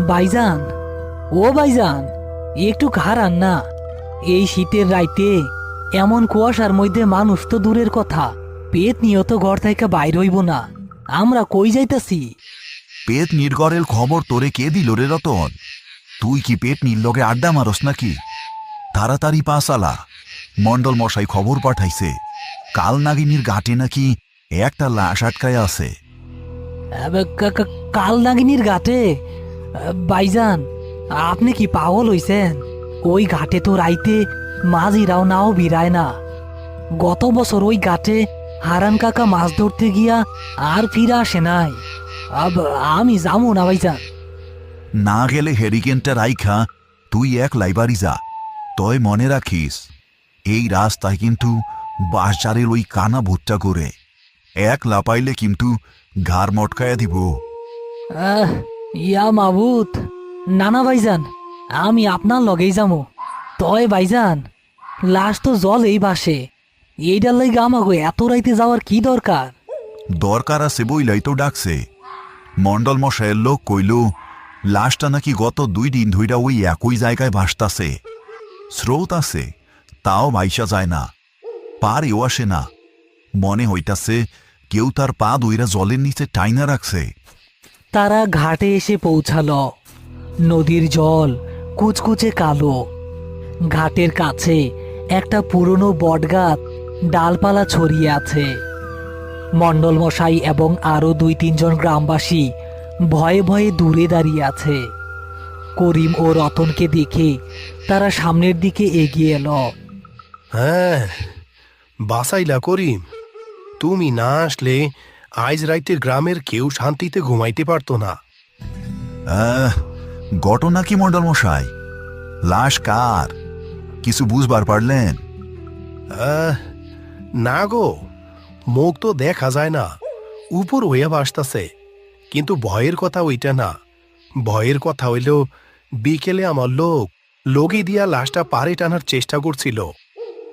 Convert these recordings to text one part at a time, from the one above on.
ভাইজান, ও ভাইজান, একটু খারান না। এই শীতের রাইতে এমন কুয়াশার মধ্যে মানুষ তো দূরের কথা, পেট নিয়ে তো ঘর থেকে বাইর হইব না। আমরা কই যাইতাছি? পেট নির্গরের খবর তোরে কে দিল রে রতন? তুই কি পেট নির লগে আড্ডা মারস নাকি? তাড়াতাড়ি পাসালা, মণ্ডল মশাই খবর পাঠাইছে কাল নাগিনীর ঘাটে নাকি একটা লাশ আটকায় আছে। কাল নাগিনীর ঘাটে? ভাইজান, আপনি কি পাগল হইছেন? ওই ঘাটে তো রাইতে মাঝিরাও নাও বিরায় না। গত বছর ওই ঘাটে হারান কাকা মাছ ধরতে গিয়া আর ফিরে আসে নাই। আমি যাবো না ভাইজান। না গেলে হেরিকেনটা রাইখা তুই এক লাইবারি যা। তয় মনে রাখিস, এই রাস্তায় কিন্তু বাঁশঝাড়ের ওই কানা ভুট্টা করে এক লাপাইলে কিন্তু ঘাড় মটকায়া দিব। ইয়া মাবুত, নানা ভাইজান, আমি আপনার লগেই যাবো। তয় ভাইজান, লাশ তো জল এই বাসে, এইটার লাগে আমাকে এত রাইতে যাওয়ার কি দরকার? দরকার আছে বইলাই তো ডাকছে। মণ্ডল মশাইয়ের লোক কইল লাশটা নাকি গত 2 দিন ধইরা ওই একই জায়গায় ভাসতাছে। স্রোত আছে, তাও ভাইসা যায় না, পারেও আসে না। মনে হইতাছে কেউ তার পা দইরা জলের নিচে টাইনা রাখছে। তারা ঘাটে এসে পৌঁছালো। নদীর জল কুচকুচে কালো। ঘাটের কাছে একটা পুরনো বটগাছ ডালপালা ছড়িয়ে আছে। মণ্ডল মশাই এবং আরো 2-3 জন গ্রামবাসী ভয়ে ভয়ে দূরে দাঁড়িয়ে আছে। করিম ও রতনকে দেখে তারা সামনের দিকে এগিয়ে এলো। হ্যাঁ, বাসাইলা করিম, তুমি না আসলে আজ রাইতে গ্রামের কেউ শান্তিতে ঘুমাইতে পারতো না। ঘটনা কি মণ্ডল মশাই? লাশ কার? কিছু বুঝবার পারলেন? না গো, মুখ তো দেখা যায় না, উপর হইয়া ভাসতাছে। কিন্তু ভয়ের কথা ওইটা না। ভয়ের কথা হইলেও বিকেলে আমার লগি দিয়া লাশটা পারে টানার চেষ্টা করছিল,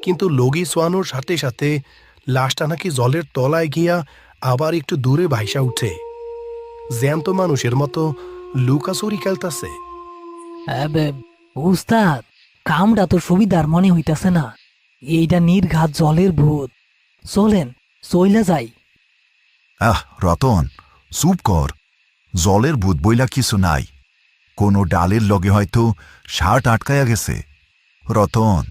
কিন্তু লগি সোয়ানোর সাথে সাথে লাশটা নাকি জলের তলায় গিয়া আবার একটু দূরে ভাইসা উঠে, জ্যান্ত মানুষের মতো লুকাচুরি খেলতাছে। উস্তাদ, কামটা তো সুবিধার মনে হইতাছে না। এইটা নির্ঘাত জলের ভূত। চলেন, চইলা যাই। রতন, চুপ কর। জলের ভূত বইলা কিছু নাই। কোনো ডালের লগে হয়তো শার্ট আটকায়া গেছে। রতন,